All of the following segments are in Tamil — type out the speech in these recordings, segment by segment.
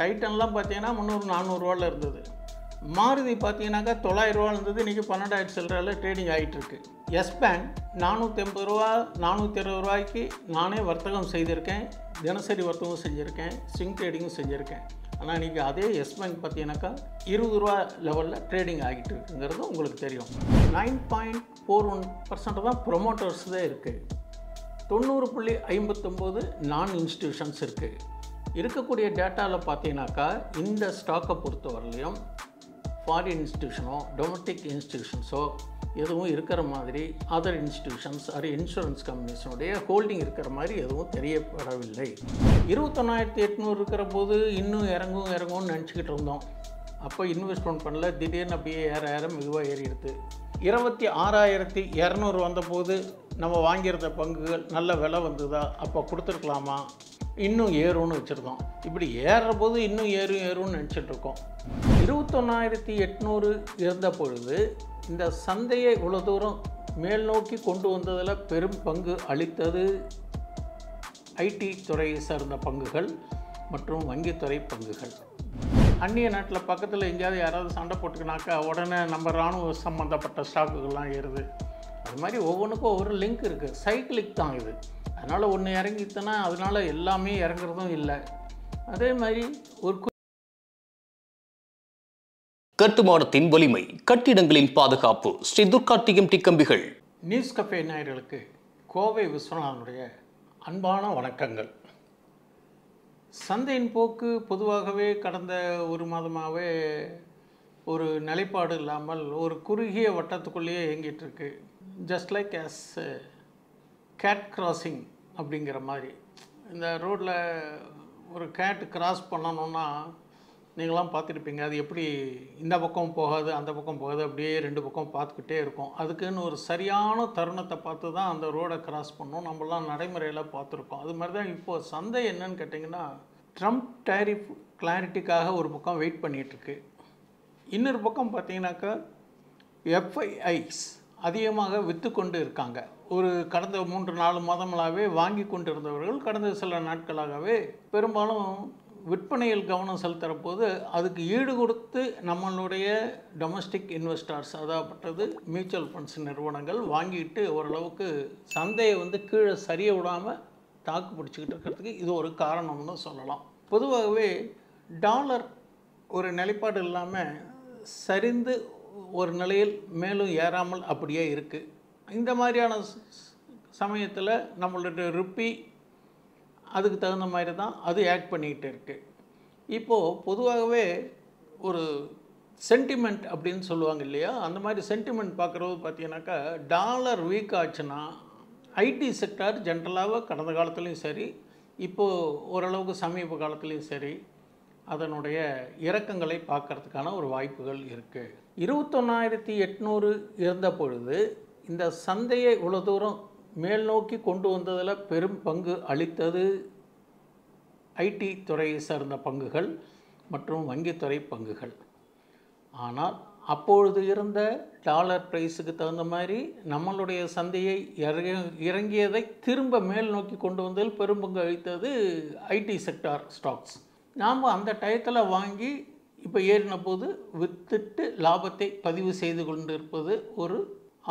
டைட்டன்லாம் பார்த்தீங்கன்னா 300-400 இருந்தது. மாருதி பார்த்தீங்கன்னாக்கா 900 இருந்தது, இன்றைக்கி 12,000 சில்லறையில் ட்ரேடிங் ஆகிட்டுருக்கு. எஸ் பேங்க் 480 420 நானே வர்த்தகம் செய்திருக்கேன், தினசரி வர்த்தகம் செஞ்சுருக்கேன், ஸ்விங் ட்ரேடிங்கும் செஞ்சுருக்கேன். ஆனால் இன்றைக்கி அதே எஸ் பேங்க் பார்த்தீங்கன்னாக்கா 20 லெவலில் ட்ரேடிங் ஆகிட்டு இருக்குங்கிறது உங்களுக்கு தெரியும். 9.41% தான் ப்ரொமோட்டர்ஸ் தான் இருக்குது. 90.59 நான் இன்ஸ்டிடியூஷன்ஸ் இருக்குது. இருக்கக்கூடிய டேட்டாவில் பார்த்தீங்கன்னாக்கா இந்த ஸ்டாக்கை பொறுத்தவரையிலையும் ஃபாரின் இன்ஸ்டிடியூஷனோ டொமஸ்டிக் இன்ஸ்டிடியூஷன்ஸோ எதுவும் இருக்கிற மாதிரி அதர் இன்ஸ்டிடியூஷன்ஸ் அது இன்சூரன்ஸ் கம்பெனிஸனுடைய ஹோல்டிங் இருக்கிற மாதிரி எதுவும் தெரியப்படவில்லை. 21,800 இருக்கிற போது இன்னும் இறங்கும்னு நினச்சிக்கிட்டு இருந்தோம். அப்போ இன்வெஸ்ட்மெண்ட் பண்ணல, திடீர்னு அப்படியே ஏற மெதுவாக ஏறிடுது. 26,200 வந்தபோது நம்ம வாங்கியிருந்த பங்குகள் நல்ல விலை வந்ததா, அப்போ கொடுத்துருக்கலாமா, இன்னும் ஏறும்னு வச்சுருக்கோம். இப்படி ஏறுற போது இன்னும் ஏறும்னு நினச்சிட்ருக்கோம். 21,800 இருந்த பொழுது இந்த சந்தையை இவ்வளோ தூரம் மேல் நோக்கி கொண்டு வந்ததில் பெரும் பங்கு அளித்தது ஐடி துறையை சார்ந்த பங்குகள் மற்றும் வங்கித்துறை பங்குகள். அந்நிய நாட்டில் பக்கத்தில் எங்கேயாவது யாராவது சண்டை போட்டுக்கினாக்கா உடனே நம்ம இராணுவ சம்மந்தப்பட்ட ஸ்டாக்குகள்லாம் ஏறுது. அது மாதிரி ஒவ்வொன்றுக்கும் ஒவ்வொரு லிங்க் இருக்குது, சைக்கிளிக் தான் இது. அதனால் ஒன்று இறங்கித்தனா அதனால் எல்லாமே இறங்குறதும் இல்லை. அதே மாதிரி ஒரு கட்டுமானத்தின் வலிமை, கட்டிடங்களின் பாதுகாப்பு, ஸ்ரீ துர்கா டிஎம்டி கம்பிகள். நியூஸ் கஃபே நேயர்களுக்கு கோவை விஸ்வநாதனுடைய அன்பான வணக்கங்கள். சந்தையின் போக்கு பொதுவாகவே கடந்த ஒரு மாதமாகவே ஒரு நிலைப்பாடு இல்லாமல் ஒரு குறுகிய வட்டத்துக்குள்ளேயே இயங்கிட்டு இருக்கு. Just like as cat crossing அப்படிங்கிற மாதிரி. இந்த ரோட்டில் ஒரு கேட் கிராஸ் பண்ணணுன்னா நீங்களாம் பார்த்துருப்பீங்க, அது எப்படி இந்த பக்கம் போகாது அந்த பக்கம் போகாது, அப்படியே ரெண்டு பக்கம் பார்த்துக்கிட்டே இருக்கும். அதுக்குன்னு ஒரு சரியான தருணத்தை பார்த்து தான் அந்த ரோடை கிராஸ் பண்ணணும். நம்மளாம் நடைமுறையில் பார்த்துருக்கோம். அது மாதிரி தான் இப்போது சந்தை என்னன்னு கேட்டிங்கன்னா, ட்ரம்ப் டேரிஃப் கிளாரிட்டிக்காக ஒரு பக்கம் வெயிட் பண்ணிகிட்ருக்கு. இன்னொரு பக்கம் பார்த்தீங்கன்னாக்கா எஃப்ஐஐஸ் அதிகமாக விற்று கொண்டு இருக்காங்க. ஒரு கடந்த 3-4 மாதங்களாகவே வாங்கி கொண்டு இருந்தவர்கள் கடந்த சில நாட்களாகவே பெரும்பாலும் விற்பனையில் கவனம் செலுத்துகிற போது அதுக்கு ஈடு கொடுத்து நம்மளுடைய டொமஸ்டிக் இன்வெஸ்டர்ஸ், அதாகப்பட்டது மியூச்சுவல் ஃபண்ட்ஸ் நிறுவனங்கள் வாங்கிட்டு ஓரளவுக்கு சந்தையை கீழே சரிய விடாமல் தாக்கு பிடிச்சிக்கிட்டு இருக்கிறதுக்கு இது ஒரு காரணம்னு சொல்லலாம். பொதுவாகவே டாலர் ஒரு நிலைப்பாடு இல்லாமல் சரிந்து ஒரு நிலையில் மேலும் ஏறாமல் அப்படியே இருக்குது. இந்த மாதிரியான சமயத்தில் நம்மளுடைய ருப்பி அதுக்கு தகுந்த மாதிரி தான் அது ஆக்ட் பண்ணிக்கிட்டு இருக்குது. இப்போது பொதுவாகவே ஒரு சென்டிமெண்ட் அப்படின்னு சொல்லுவாங்க இல்லையா, அந்த மாதிரி சென்டிமெண்ட் பார்க்குறது பார்த்தீங்கன்னாக்கா டாலர் வீக் ஆச்சுன்னா ஐடி செக்டார் ஜென்ரலாக கடந்த காலத்துலேயும் சரி, இப்போது ஓரளவுக்கு சமீப காலத்துலேயும் சரி அதனுடைய இறக்கங்களை பார்க்கறதுக்கான ஒரு வாய்ப்புகள் இருக்குது. 21,800 இருந்த பொழுது இந்த சந்தையை இவ்வளோ தூரம் மேல் நோக்கி கொண்டு வந்ததில் பெரும் பங்கு அளித்தது ஐடி துறையை சார்ந்த பங்குகள் மற்றும் வங்கித்துறை பங்குகள். ஆனால் அப்பொழுது இருந்த டாலர் ப்ரைஸுக்கு தகுந்த மாதிரி நம்மளுடைய சந்தையை இறங்கியதை திரும்ப மேல் நோக்கி கொண்டு வந்ததில் பெரும் பங்கு அளித்தது ஐடி செக்டார் ஸ்டாக்ஸ். நாம் அந்த டயத்தில் வாங்கி இப்போ ஏறின போது விற்றுட்டு லாபத்தை பதிவு செய்து கொண்டிருப்பது ஒரு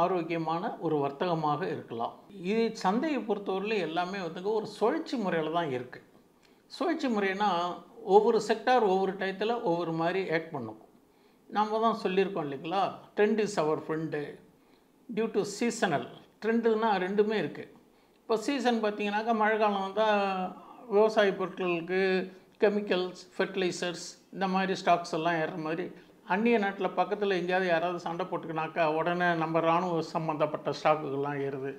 ஆரோக்கியமான ஒரு வர்த்தகமாக இருக்கலாம். இது சந்தையை பொறுத்தவரையில் எல்லாமே ஒரு சுழற்சி முறையில் தான் இருக்குது. சுழற்சி முறைனா ஒவ்வொரு செக்டார் ஒவ்வொரு டயத்தில் ஒவ்வொரு மாதிரி ஆக்ட் பண்ணும். நம்ம தான் சொல்லியிருக்கோம் இல்லைங்களா, trend is our friend due to seasonal. ட்ரெண்டுன்னா ரெண்டுமே இருக்குது. இப்போ சீசன் பார்த்திங்கனாக்கா மழை காலம் வந்தால் விவசாய பொருட்களுக்கு கெமிக்கல்ஸ், ஃபெர்டிலைசர்ஸ் இந்த மாதிரி ஸ்டாக்ஸ் எல்லாம் ஏறுற மாதிரி அந்நிய நாட்டில் பக்கத்தில் எங்கேயாவது யாராவது சண்டை போட்டுக்கினாக்கா உடனே நம்ம இராணுவ சம்மந்தப்பட்ட ஸ்டாக்குகள்லாம் ஏறுது.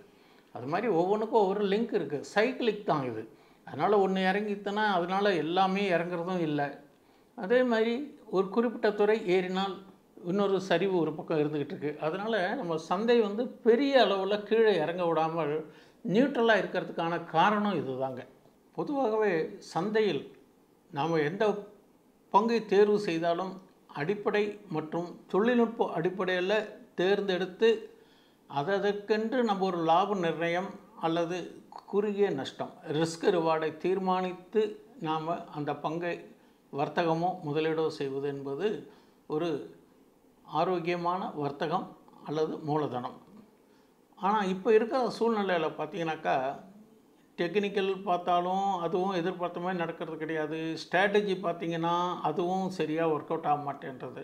அது மாதிரி ஒவ்வொன்றுக்கும் ஒவ்வொரு லிங்க் இருக்குது, சைக்கிளிக் தான் இது. அதனால் ஒன்று இறங்கித்தனா அதனால் எல்லாமே இறங்குறதும் இல்லை. அதே மாதிரி ஒரு குறிப்பிட்ட துறை ஏறினால் இன்னொரு சரிவு ஒரு பக்கம் இருந்துக்கிட்டு இருக்குது. அதனால் நம்ம சந்தை பெரிய அளவில் கீழே இறங்க விடாமல் நியூட்ரலாக இருக்கிறதுக்கான காரணம் இது தாங்க. பொதுவாகவே சந்தையில் நாம் எந்த பங்கை தேர்வு செய்தாலும் அடிப்படை மற்றும் தொழில்நுட்ப அடிப்படையில் தேர்ந்தெடுத்து அதற்கென்று நம்ம ஒரு லாப நிர்ணயம் அல்லது குறுகிய நஷ்டம் ரிஸ்க் ரிவார்டை தீர்மானித்து நாம் அந்த பங்கை வர்த்தகமோ முதலீடோ செய்வது என்பது ஒரு ஆரோக்கியமான வர்த்தகம் அல்லது மூலதனம். ஆனால் இப்போ இருக்கிற சூழ்நிலையில் பார்த்தீங்கன்னாக்கா டெக்னிக்கல் பார்த்தாலும் அதுவும் எதிர்பார்த்த மாதிரி நடக்கிறது கிடையாது. ஸ்ட்ராட்டஜி பார்த்திங்கன்னா அதுவும் சரியாக ஒர்க் அவுட் ஆக மாட்டேன்றது.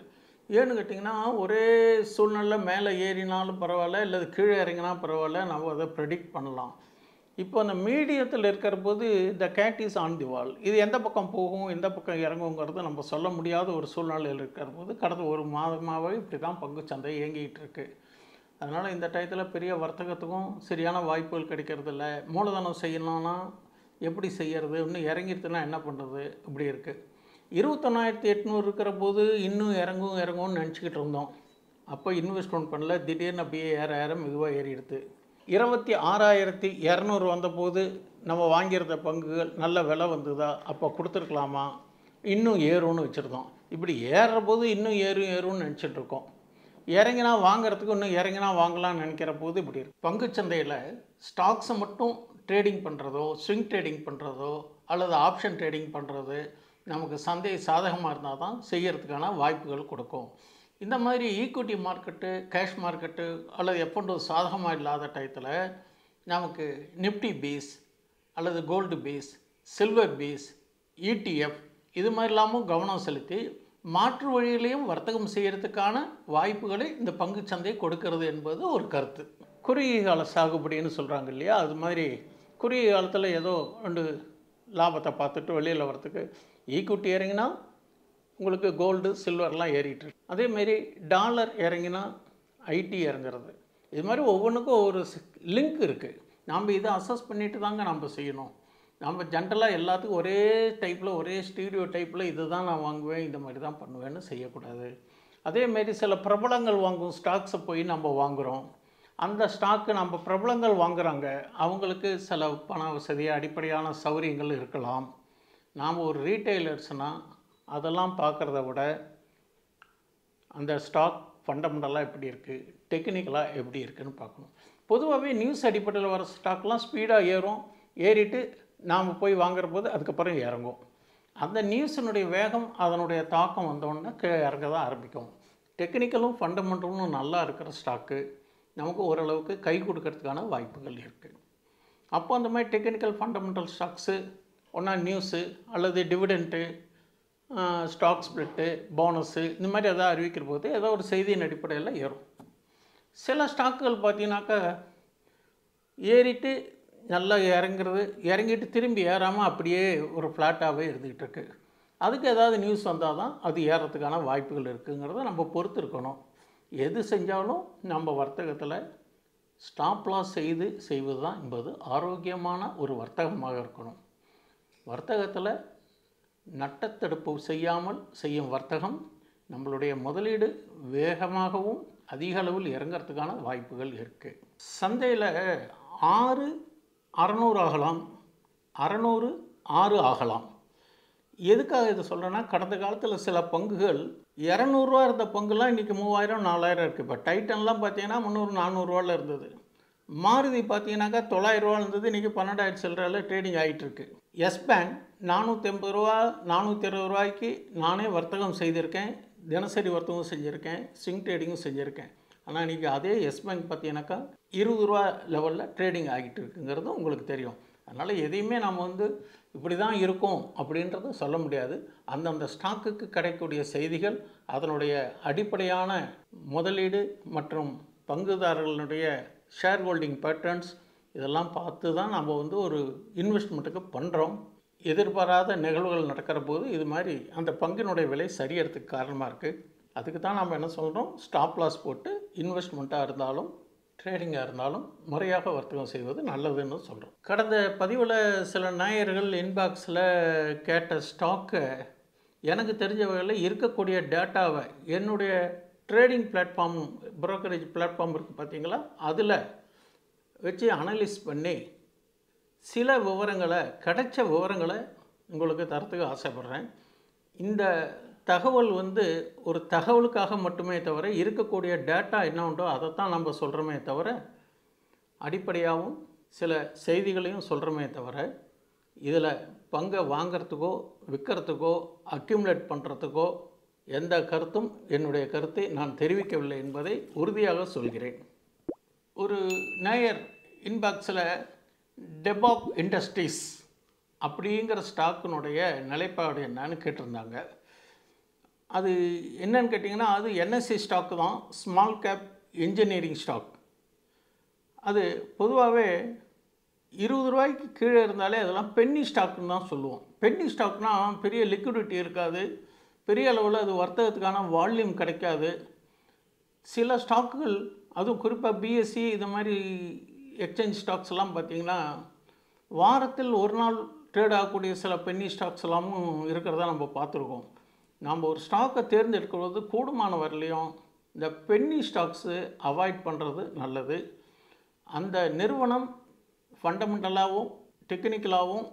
ஏன்னு கேட்டிங்கன்னா ஒரே சூழ்நிலை மேலே ஏறினாலும் பரவாயில்ல, இல்லை கீழே இறங்கினா பரவாயில்ல, நம்ம அதை ப்ரெடிக்ட் பண்ணலாம். இப்போ அந்த மீடியத்தில் இருக்கிற போது த கேட் இஸ் ஆன் தி வால். இது எந்த பக்கம் போகும் எந்த பக்கம் இறங்குங்கிறது நம்ம சொல்ல முடியாத ஒரு சூழ்நிலையில் இருக்கிற போது கடந்த ஒரு மாதமாகவே இப்படி தான் பங்குச்சந்தை இயங்கிகிட்டு இருக்குது. அதனால் இந்த டயத்தில் பெரிய வர்த்தகத்துக்கும் சரியான வாய்ப்புகள் கிடைக்கிறதில்ல. மூலதனம் செய்யணும்னா எப்படி செய்கிறது, இன்னும் இறங்கிடுதுன்னா என்ன பண்ணுறது, இப்படி இருக்குது. 21,800 இருக்கிற போது இன்னும் இறங்கும்னு நினச்சிக்கிட்டு இருந்தோம். அப்போ இன்வெஸ்ட்மெண்ட் பண்ணல, திடீர்னு அப்படியே ஏற மெதுவாக ஏறிடுது. 26,200 வந்தபோது நம்ம வாங்கியிருந்த பங்குகள் நல்ல விலை வந்ததா, அப்போ கொடுத்துருக்கலாமா, இன்னும் ஏறும்னு வச்சுருந்தோம். இப்படி ஏறுற போது இன்னும் ஏறும்னு நினச்சிட்ருக்கோம். இறங்கினா வாங்கிறதுக்கு இன்னும் இறங்கினா வாங்கலாம்னு நினைக்கிற போது இப்படி இருக்குது. பங்குச்சந்தையில் ஸ்டாக்ஸை மட்டும் ட்ரேடிங் பண்ணுறதோ, ஸ்விங் ட்ரேடிங் பண்ணுறதோ அல்லது ஆப்ஷன் ட்ரேடிங் பண்ணுறது நமக்கு சந்தை சாதகமாக இருந்தால் தான் செய்கிறதுக்கான வாய்ப்புகள் கொடுக்கும். இந்த மாதிரி ஈக்விட்டி மார்க்கெட்டு, கேஷ் மார்க்கெட்டு அல்லது எப்போ சாதகமாக இல்லாத டயத்தில் நமக்கு நிஃப்டி பேஸ் அல்லது gold bees, silver bees, ETF இது மாதிரிலாமும் கவனம் செலுத்தி மாற்று வழியிலையும் வர்த்தகம் செய்கிறதுக்கான வாய்ப்புகளை இந்த பங்குச்சந்தை கொடுக்கிறது என்பது ஒரு கருத்து. குறுகிய கால சாகுபடின்னு சொல்கிறாங்க இல்லையா, அது மாதிரி குறுகிய காலத்தில் ஏதோ 2 லாபத்தை பார்த்துட்டு வெளியில் வரத்துக்கு ஈக்விட்டி இறங்கினா உங்களுக்கு கோல்டு சில்வர்லாம் ஏறிட்டுருக்கு. அதேமாரி டாலர் இறங்கினா ஐடி இறங்குறது. இது மாதிரி ஒவ்வொன்றுக்கும் ஒரு லிங்க் இருக்குது. நாம் இதை அசஸ் பண்ணிட்டு தாங்க நம்ம செய்யணும். நம்ம ஜென்ரலாக எல்லாத்துக்கும் ஒரே டைப்பில் ஒரே ஸ்டீரியோ டைப்பில் இது தான் நான் வாங்குவேன், இந்த மாதிரி தான் பண்ணுவேன்னு செய்யக்கூடாது. அதேமாரி சில பிரபலங்கள் வாங்கும் ஸ்டாக்ஸை போய் நம்ம வாங்குகிறோம். அந்த ஸ்டாக்கு நம்ம பிரபலங்கள் வாங்குகிறாங்க, அவங்களுக்கு சில பண வசதி அடிப்படையான சௌகரியங்கள் இருக்கலாம். நாம் ஒரு ரீட்டைலர்ஸ்னால் அதெல்லாம் பார்க்குறத விட அந்த ஸ்டாக் ஃபண்டமெண்டலாக எப்படி இருக்குது, டெக்னிக்கலாக எப்படி இருக்குதுன்னு பார்க்கணும். பொதுவாகவே நியூஸ் அடிப்படையில் வர ஸ்டாக்லாம் ஸ்பீடாக ஏறிட்டு நாம் போய் வாங்குற போது அதுக்கப்புறம் இறங்கும். அந்த நியூஸினுடைய வேகம் அதனுடைய தாக்கம் வந்தோடனே இறங்க தான் ஆரம்பிக்கும். டெக்னிக்கலும் ஃபண்டமெண்டலும் நல்லா இருக்கிற ஸ்டாக்கு நமக்கு ஓரளவுக்கு கை கொடுக்கறதுக்கான வாய்ப்புகள் இருக்குது. அப்போ அந்த மாதிரி டெக்னிக்கல் ஃபண்டமெண்டல் ஸ்டாக்ஸு ஒன்றா நியூஸு அல்லது டிவிடெண்ட்டு, ஸ்டாக் ஸ்ப்ளிட்டு, போனஸு இந்த மாதிரி எதாவது அறிவிக்கிற போது ஏதோ ஒரு செய்தியின் அடிப்படையில் ஏறும். சில ஸ்டாக்குகள் பார்த்தீங்கன்னாக்கா ஏறிட்டு நல்லா இறங்கிட்டு திரும்பி ஏறாமல் அப்படியே ஒரு ஃப்ளாட்டாகவே இருந்துக்கிட்டு இருக்குது. அதுக்கு ஏதாவது நியூஸ் வந்தால் தான் அது ஏறத்துக்கான வாய்ப்புகள் இருக்குங்கிறத நம்ம பொறுத்து இருக்கணும். எது செஞ்சாலும் நம்ம வர்த்தகத்தில் ஸ்டாப் லாஸ் செய்வது தான் என்பது ஆரோக்கியமான ஒரு வர்த்தகமாக இருக்கணும். வர்த்தகத்தில் நட்டத்தடுப்பு செய்யாமல் செய்யும் வர்த்தகம் நம்மளுடைய முதலீடு வேகமாகவும் அதிக அளவில் இறங்கிறதுக்கான வாய்ப்புகள் இருக்குது. சந்தையில் 600 ஆகலாம், 600 ஆகலாம். எதுக்காக இதை சொல்கிறேன்னா, கடந்த காலத்தில் சில பங்குகள் 200 ரூபா இருந்த பங்குலாம் இன்றைக்கி 3000 4000 இருக்குது. இப்போ டைட்டன்லாம் பார்த்தீங்கன்னா 300 400 ரூபாவில் இருந்தது. மாருதி பார்த்தீங்கன்னாக்கா 900 ரூபா இருந்தது, இன்றைக்கி 12,000 சில்லறையில் ட்ரேடிங் ஆகிட்டுருக்கு. எஸ் பேங்க் 480 ரூபா 420 ரூபாய்க்கு நானே வர்த்தகம் செய்திருக்கேன், தினசரி வர்த்தகம் செஞ்சுருக்கேன், ஸ்விங் ட்ரேடிங்கும் செஞ்சுருக்கேன். ஆனால் இன்றைக்கி அதே எஸ் பேங்க் பார்த்தீங்கன்னாக்கா 20 ரூபா லெவலில் ட்ரேடிங் ஆகிட்டு இருக்குங்கிறது உங்களுக்கு தெரியும். அதனால் எதையுமே நாம் இப்படி தான் இருக்கும் அப்படின்றத சொல்ல முடியாது. அந்தந்த ஸ்டாக்குக்கு கிடைக்கக்கூடிய செய்திகள், அதனுடைய அடிப்படையான முதலீடு மற்றும் பங்குதாரர்களுடைய ஷேர் ஹோல்டிங் பேட்டர்ன்ஸ் இதெல்லாம் பார்த்து தான் நம்ம ஒரு இன்வெஸ்ட்மெண்ட்டுக்கு பண்ணுறோம். எதிர்பாராத நிகழ்வுகள் நடக்கிற போது இது மாதிரி அந்த பங்கினுடைய விலை சரியறதுக்கு காரணமாக இருக்குது. அதுக்கு தான் நம்ம என்ன சொல்கிறோம், ஸ்டாப் லாஸ் போட்டு இன்வெஸ்ட்மெண்ட்டாக இருந்தாலும் ட்ரேடிங்காக இருந்தாலும் முறையாக வர்த்தகம் செய்வது நல்லதுன்னு சொல்கிறோம். கடந்த பதிவில் சில நேயர்கள் இன்பாக்ஸில் கேட்ட ஸ்டாக்கை எனக்கு தெரிஞ்ச வகையில் இருக்கக்கூடிய டேட்டாவை என்னுடைய ட்ரேடிங் பிளாட்ஃபார்ம், ப்ரோக்கரேஜ் பிளாட்ஃபார்ம் இருக்குது பார்த்தீங்களா, அதில் வச்சு அனலைஸ் பண்ணி சில விவரங்களை, கிடைச்ச விவரங்களை உங்களுக்கு தரத்துக்கு ஆசைப்பட்றேன். இந்த தகவல் ஒரு தகவலுக்காக மட்டுமே தவிர, இருக்கக்கூடிய டேட்டா என்ன உண்டோ அதைத்தான் நம்ம சொல்கிறோமே தவிர, அடிப்படையாகவும் சில செய்திகளையும் சொல்கிறோமே தவிர, இதில் பங்கை வாங்கிறதுக்கோ விற்கிறதுக்கோ அக்யூமுலேட் பண்ணுறதுக்கோ எந்த கருத்தும் என்னுடைய கருத்தை நான் தெரிவிக்கவில்லை என்பதை உறுதியாக சொல்கிறேன். ஒரு நேயர் இன்பாக்ஸில் டெபாக் இண்டஸ்ட்ரீஸ் அப்படிங்கிற ஸ்டாக்கினுடைய நிலைப்பாடு என்னன்னு கேட்டிருந்தாங்க. அது என்னன்னு கேட்டிங்கன்னா, அது என்எஸ்சி ஸ்டாக்கு தான், ஸ்மால் கேப் இன்ஜினியரிங் ஸ்டாக். அது பொதுவாகவே 20 ரூபாய்க்கு கீழே இருந்தாலே அதெல்லாம் பென்னி ஸ்டாக்குன்னு தான் சொல்லுவோம். பென்னி ஸ்டாக்னால் பெரிய லிக்விடிட்டி இருக்காது, பெரிய அளவில் அது வர்த்தகத்துக்கான வால்யூம் கிடைக்காது. சில ஸ்டாக்குகள், அதுவும் குறிப்பாக பிஎஸ்சி இது மாதிரி எக்ஸ்சேஞ்ச் ஸ்டாக்ஸ் எல்லாம் பார்த்திங்கன்னா வாரத்தில் ஒரு நாள் ட்ரேட் ஆகக்கூடிய சில பென்னி ஸ்டாக்ஸ் எல்லாமும் இருக்கிறதா நம்ம பார்த்துருக்கோம். நம்ம ஒரு ஸ்டாக்கை தேர்ந்தெடுக்கிறது கூடுமான வரலையும் இந்த பென்னி ஸ்டாக்ஸு அவாய்ட் பண்ணுறது நல்லது. அந்த நிறுவனம் ஃபண்டமெண்டலாகவும் டெக்னிக்கலாகவும்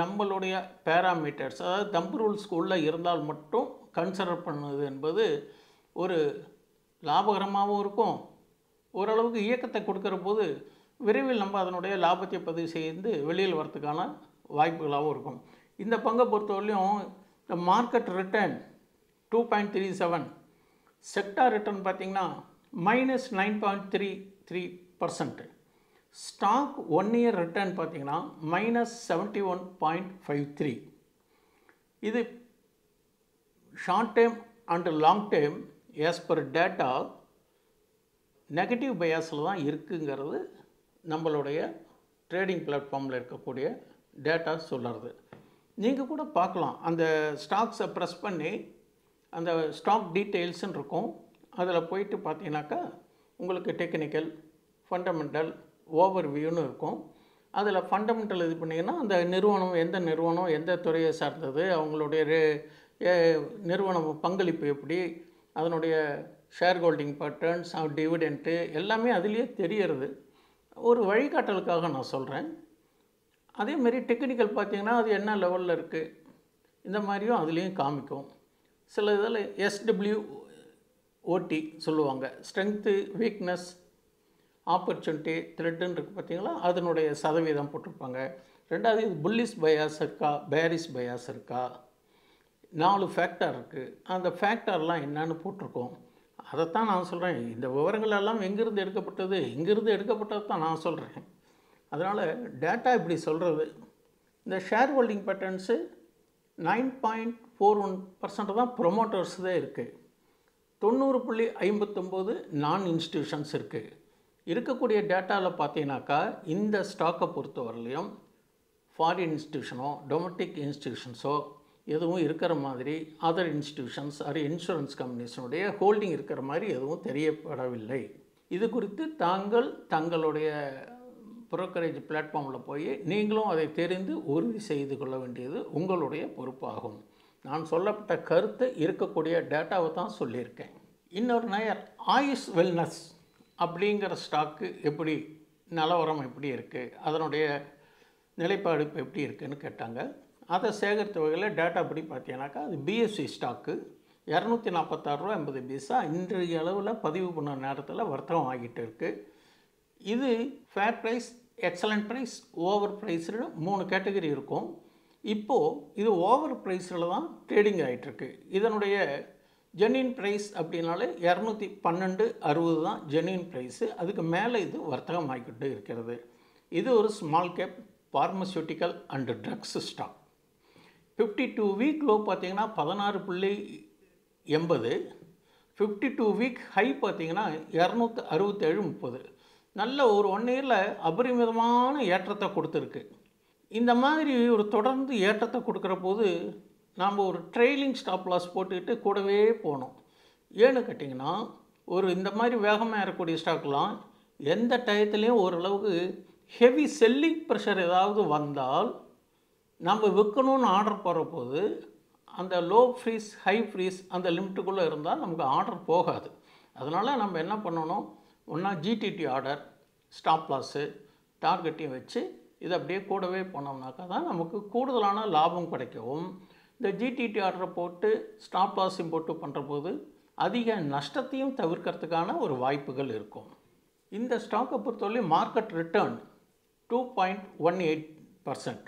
நம்மளுடைய பேராமீட்டர்ஸ், அதாவது தம்பு ரூல்ஸ்க்கு உள்ளே இருந்தால் மட்டும் கன்சிடர் பண்ணுவது என்பது ஒரு லாபகரமாகவும் இருக்கும். ஓரளவுக்கு இயக்கத்தை கொடுக்குற போது விரைவில் நம்ம அதனுடைய லாபத்தை பதிவு செய்து வெளியில் வரத்துக்கான வாய்ப்புகளாகவும் இருக்கும். இந்த பங்கை பொறுத்தவரையிலும் இந்த மார்க்கெட் ரிட்டர்ன் 2.37, செக்டார் ரிட்டர்ன் பார்த்திங்கன்னா -9.33%, ஸ்டாக் 1 இயர் ரிட்டர்ன் பார்த்திங்கன்னா -71.53. இது short term and long term as per data negative பயாஸில் தான் இருக்குங்கிறது நம்மளுடைய ட்ரேடிங் பிளாட்ஃபார்மில் இருக்கக்கூடிய டேட்டா சொல்கிறது. நீங்கள் கூட பார்க்கலாம், அந்த ஸ்டாக்ஸை ப்ரெஸ் பண்ணி அந்த ஸ்டாக் டீட்டெயில்ஸ்ன்னு இருக்கும், அதில் போயிட்டு பார்த்தீங்கன்னாக்கா உங்களுக்கு டெக்னிக்கல், ஃபண்டமெண்டல், ஓவர் வியூன்னு இருக்கும். அதில் ஃபண்டமெண்டல் இது பண்ணிங்கன்னா அந்த நிறுவனம் எந்த நிறுவனம், எந்த துறையை சார்ந்தது, அவங்களுடைய நிறுவனம் பங்களிப்பு எப்படி, அதனுடைய ஷேர் ஹோல்டிங் பேட்டர்ன்ஸ், டிவிடெண்ட்டு எல்லாமே அதுலேயே தெரியறது. ஒரு வழிகாட்டலுக்காக நான் சொல்கிறேன். அதேமாரி டெக்னிக்கல் பார்த்திங்கன்னா அது என்ன லெவலில் இருக்குது இந்த மாதிரியும் அதுலேயும் காமிக்கும். சில இதில் SWOT சொல்லுவாங்க, ஸ்ட்ரென்த்து, வீக்னஸ், ஆப்பர்ச்சுனிட்டி, த்ரெட்டுன்னு இருக்குது பார்த்திங்களா, அதனுடைய சதவீதம் போட்டிருப்பாங்க. ரெண்டாவது இது புல்லிஷ் பயாஸ் இருக்கா, பேரிஷ் பயாஸ் இருக்கா, 4 ஃபேக்டர் இருக்குது, அந்த ஃபேக்டர்லாம் என்னன்னு போட்டிருக்கோம். அதைத்தான் நான் சொல்கிறேன். இந்த விவரங்கள் எல்லாம் எங்கேருந்து எடுக்கப்பட்டது, இங்கேருந்து எடுக்கப்பட்டது தான் நான் சொல்கிறேன். அதனால் டேட்டா இப்படி சொல்கிறது. இந்த ஷேர் ஹோல்டிங் பேட்டர்ன்ஸு 9.41% தான் ப்ரொமோட்டர்ஸ் தான் இருக்குது. 90.59 நான் இன்ஸ்டிடியூஷன்ஸ் இருக்குது. இருக்கக்கூடிய டேட்டாவில் பார்த்தீங்கன்னாக்கா இந்த ஸ்டாக்கை பொறுத்தவரையிலையும் ஃபாரின் இன்ஸ்டிடியூஷனோ டொமஸ்டிக் இன்ஸ்டிடியூஷன்ஸோ எதுவும் இருக்கிற மாதிரி அதர் இன்ஸ்டிடியூஷன்ஸ் அது இன்சூரன்ஸ் கம்பெனிஸினுடைய ஹோல்டிங் இருக்கிற மாதிரி எதுவும் தெரியப்படவில்லை. இது குறித்து தங்களுடைய புரோக்கரேஜ் பிளாட்ஃபார்மில் போய் நீங்களும் அதை தெரிந்து உறுதி செய்து கொள்ள வேண்டியது உங்களுடைய பொறுப்பாகும். நான் சொல்லப்பட்ட கருத்து இருக்கக்கூடிய டேட்டாவை தான் சொல்லியிருக்கேன். இன்னொரு நேயர் ஆயுஷ் வெல்னஸ் அப்படிங்கிற ஸ்டாக்கு எப்படி நிலவரம் எப்படி இருக்குது, அதனுடைய நிலைப்பாடு இப்போ எப்படி இருக்குதுன்னு கேட்டாங்க. அதை சேகரித்த வகையில் டேட்டா படி பார்த்தீங்கன்னாக்கா அது பிஎஸ்சி ஸ்டாக்கு 246.80 ரூபா இன்றைய அளவில் பதிவு பண்ண நேரத்தில் வர்த்தகம் ஆகிட்டு இருக்குது. இது fair price, excellent price, over ப்ரைஸ்னு 3 கேட்டகரி இருக்கும். இப்போது இது ஓவர் ப்ரைஸில் தான் ட்ரேடிங் ஆகிட்டுருக்கு. இதனுடைய ஜென்யூன் ப்ரைஸ் அப்படின்னாலே 212.60 தான் ஜென்யூன் ப்ரைஸு. அதுக்கு மேலே இது வர்த்தகம் ஆகிக்கிட்டு இருக்கிறது. இது ஒரு small cap pharmaceutical and drugs stock. 52 week low பார்த்தீங்கன்னா 16.80, 52 வீக் ஹை பார்த்தீங்கன்னா 267.30. நல்ல ஒரு 1 இயரில் அபரிமிதமான ஏற்றத்தை கொடுத்துருக்கு. இந்த மாதிரி ஒரு தொடர்ந்து ஏற்றத்தை கொடுக்குற போது நாம் ஒரு ட்ரெயிலிங் ஸ்டாப் லாஸ் போட்டுக்கிட்டு கூடவே போகணும். ஏன்னு கேட்டிங்கன்னா ஒரு இந்த மாதிரி வேகமாக ஏறக்கூடிய ஸ்டாக்லாம் எந்த டயத்துலேயும் ஓரளவுக்கு ஹெவி செல்லிங் ப்ரெஷர் ஏதாவது வந்தால் நம்ம விற்கணும்னு ஆர்டர் போகிற போது அந்த லோ ஃப்ரீஸ் ஹை ஃப்ரீஸ் அந்த லிமிட்டுக்குள்ளே இருந்தால் நமக்கு ஆர்டர் போகாது. அதனால் நம்ம என்ன பண்ணணும், ஒன்றா ஜிடிடி ஆர்டர், ஸ்டாப் லாஸு, டார்கெட்டையும் வச்சு இதை அப்படியே கூடவே போனோம்னாக்கா தான் நமக்கு கூடுதலான லாபம் கிடைக்கவும். இந்த ஜிடிடி ஆர்டரை போட்டு ஸ்டாப் லாஸையும் போட்டு பண்ணுற போது அதிக நஷ்டத்தையும் தவிர்க்கிறதுக்கான ஒரு வாய்ப்புகள் இருக்கும். இந்த ஸ்டாக்கை பொறுத்தவரை மார்க்கெட் ரிட்டர்ன் 2.18%,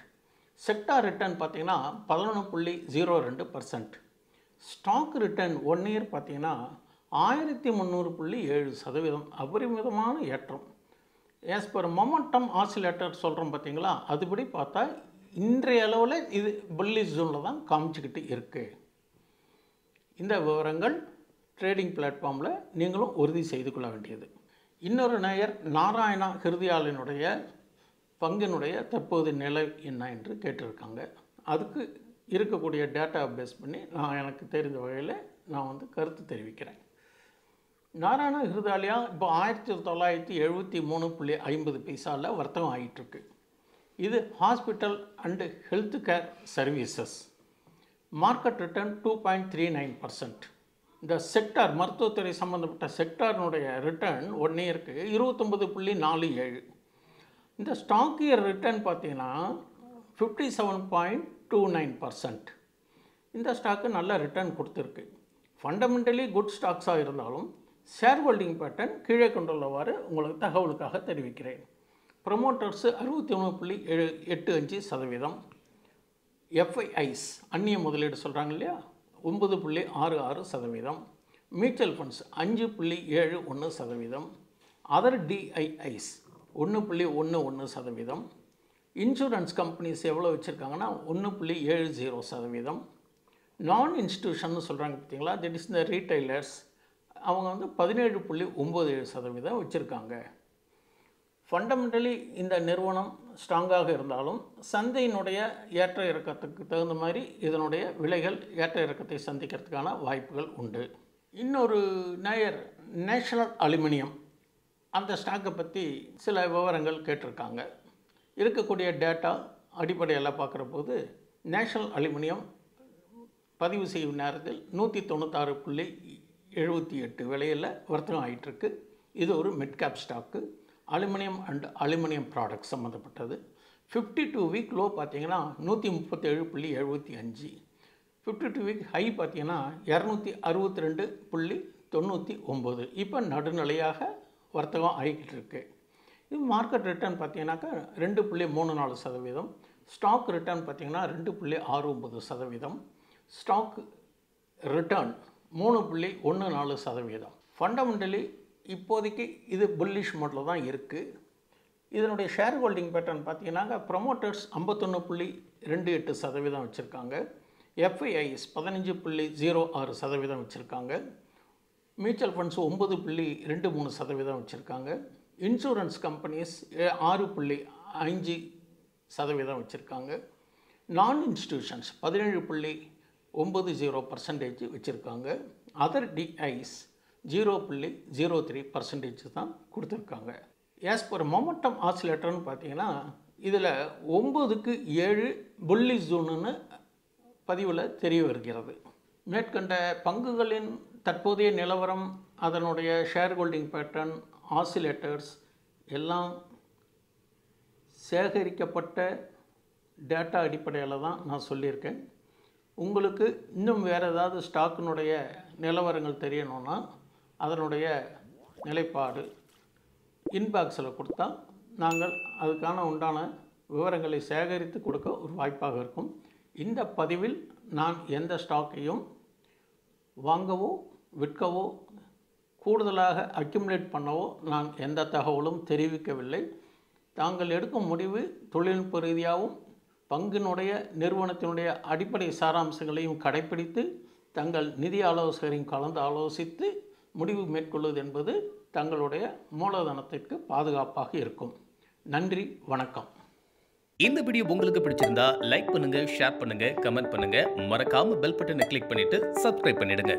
செக்டார் ரிட்டர்ன் பார்த்தீங்கன்னா 11.02%. ஸ்டாக் ரிட்டர்ன் 1 இயர் பார்த்தீங்கன்னா 1300.7%. அபரிமிதமான ஏற்றம். ஆஸ் பர் மொமெண்டம் ஆசிலேட்டர் சொல்கிறோம் பார்த்தீங்களா, அதுபடி பார்த்தா இன்றைய அளவில் இது புல்லிஷ் ஜோனில் தான் காமிச்சிக்கிட்டு இருக்குது. இந்த விவரங்கள் ட்ரேடிங் பிளாட்ஃபார்மில் நீங்களும் உறுதி செய்து கொள்ள வேண்டியது. இன்னொரு நேயர் நாராயணா ஹிருதயாலினுடைய பங்கினுடைய தற்போது நிலை என்ன என்று கேட்டிருக்காங்க. அதுக்கு இருக்கக்கூடிய டேட்டா பேஸ் பண்ணி நான் எனக்கு தெரிந்த வகையில் நான் கருத்து தெரிவிக்கிறேன். நாராயணா ஹிருதயாலியா இப்போ 1973.50 வர்த்தகம் ஆகிட்டுருக்கு. இது hospital and health care services. Market return 2.39%. இந்த செக்டார் மருத்துவத்துறை சம்மந்தப்பட்ட செக்டாரினுடைய ரிட்டர்ன் 1 இயருக்கு 29.47. இந்த ஸ்டாக் இயர் ரிட்டர்ன் பார்த்தீங்கன்னா 57.29%. இந்த ஸ்டாக்கு நல்ல ரிட்டர்ன் கொடுத்துருக்கு. ஃபண்டமெண்டலி குட் ஸ்டாக்ஸாக இருந்தாலும் ஷேர் ஹோல்டிங் பேட்டர்ன் கீழே கொண்டுள்ளவாறு உங்களுக்கு தகவலுக்காக தெரிவிக்கிறேன். ப்ரொமோட்டர்ஸு 61.85%. எஃப்ஐஐஸ் அந்நிய முதலீடு சொல்கிறாங்க இல்லையா, 9.66%. Mutual funds 5.71%. Other DIIs 1.11%. Insurance companies எவ்வளோ வச்சுருக்காங்கன்னா 1.70%. நான் இன்ஸ்டிடியூஷன் சொல்கிறாங்க பார்த்தீங்களா, தட் இஸ் இந்த ரீட்டைலர்ஸ், அவங்க 17.97% வச்சுருக்காங்க. ஃபண்டமெண்டலி இந்த நிறுவனம் ஸ்ட்ராங்காக இருந்தாலும் சந்தையினுடைய ஏற்ற இறக்கத்துக்கு தகுந்த மாதிரி இதனுடைய விலைகள் ஏற்ற இறக்கத்தை சந்திக்கிறதுக்கான வாய்ப்புகள் உண்டு. இன்னொரு நேயர் நேஷனல் அலுமினியம் அந்த ஸ்டாக்கை பற்றி சில விவரங்கள் கேட்டிருக்காங்க. இருக்கக்கூடிய டேட்டா அடிப்படையில் பார்க்குற போது நேஷனல் அலுமினியம் பதிவு செய்யும் நேரத்தில் 196.78 விலையில் வர்த்தகம் ஆகிட்டுருக்கு. இது ஒரு mid cap stock. Aluminium and aluminium products சம்மந்தப்பட்டது. 52 வீக் லோ பார்த்தீங்கன்னா 137.75. 52 வீக் ஹை பார்த்தீங்கன்னா 262.99. இப்போ நடுநிலையாக வர்த்தகம் ஆகிக்கிட்டு இருக்கு. இது மார்க்கெட் ரிட்டர்ன் பார்த்தீங்கன்னாக்கா 2.34%. ஸ்டாக் ரிட்டர்ன் பார்த்தீங்கன்னா 2.69%. Stock return 3.14%. ஃபண்டமெண்டலி இப்போதைக்கு இது புல்லிஷ் மோட்டில் தான் இருக்குது. இதனுடைய ஷேர் ஹோல்டிங் பேட்டர்ன் பார்த்தீங்கன்னாக்கா ப்ரொமோட்டர்ஸ் 51.28% வச்சுருக்காங்க. எஃப்ஐஐஸ் 15.06% வச்சுருக்காங்க. மியூச்சுவல் ஃபண்ட்ஸ் 9.23% வச்சுருக்காங்க. இன்சூரன்ஸ் கம்பெனிஸ் 6.5% வச்சுருக்காங்க. நான் இன்ஸ்டிடியூஷன்ஸ் 17.90% வச்சுருக்காங்க. அதர் டிஐஸ் 0.03% தான் கொடுத்துருக்காங்க. ஆஸ் பர் மொமெண்டம் ஆசிலேட்டர்னு பார்த்தீங்கன்னா இதில் 9க்கு 7 புல்லிஷ் ஜோனுன்னு பதிவில் தெரிய வருகிறது. மேற்கண்ட பங்குகளின் தற்போதைய நிலவரம், அதனுடைய ஷேர் ஹோல்டிங் பேட்டர்ன், ஆசிலேட்டர்ஸ் எல்லாம் சேகரிக்கப்பட்ட டேட்டா அடிப்படையில் தான் நான் சொல்லியிருக்கேன். உங்களுக்கு இன்னும் வேறு ஏதாவது ஸ்டாக்கினுடைய நிலவரங்கள் தெரியணும்னா அதனுடைய நிலைப்பாடு இன்பாக்ஸில் கொடுத்தா நாங்கள் அதுக்கான உண்டான விவரங்களை சேகரித்து கொடுக்க ஒரு வாய்ப்பாக இருக்கும். இந்த பதிவில் நான் எந்த ஸ்டாக்கையும் வாங்கவோ விற்கவோ கூடுதலாக அக்யூமுலேட் பண்ணவோ நான் எந்த தகவலும் தெரிவிக்கவில்லை. தாங்கள் எடுக்கும் முடிவு தொழில்நுட்ப ரீதியாகவும் பங்கினுடைய நிறுவனத்தினுடைய அடிப்படை சாராம்சங்களையும் கடைப்பிடித்து தங்கள் நிதி ஆலோசகரையும் கலந்து ஆலோசித்து முடிவு மேற்கொள்வது என்பது தங்களுடைய மூலதனத்திற்கு பாதுகாப்பாக இருக்கும். நன்றி, வணக்கம். இந்த வீடியோ உங்களுக்கு பிடிச்சிருந்தா லைக் பண்ணுங்க, ஷேர் பண்ணுங்க, கமெண்ட் பண்ணுங்க. மறக்காம பெல் பட்டனை கிளிக் பண்ணிட்டு சப்ஸ்கிரைப் பண்ணிடுங்க.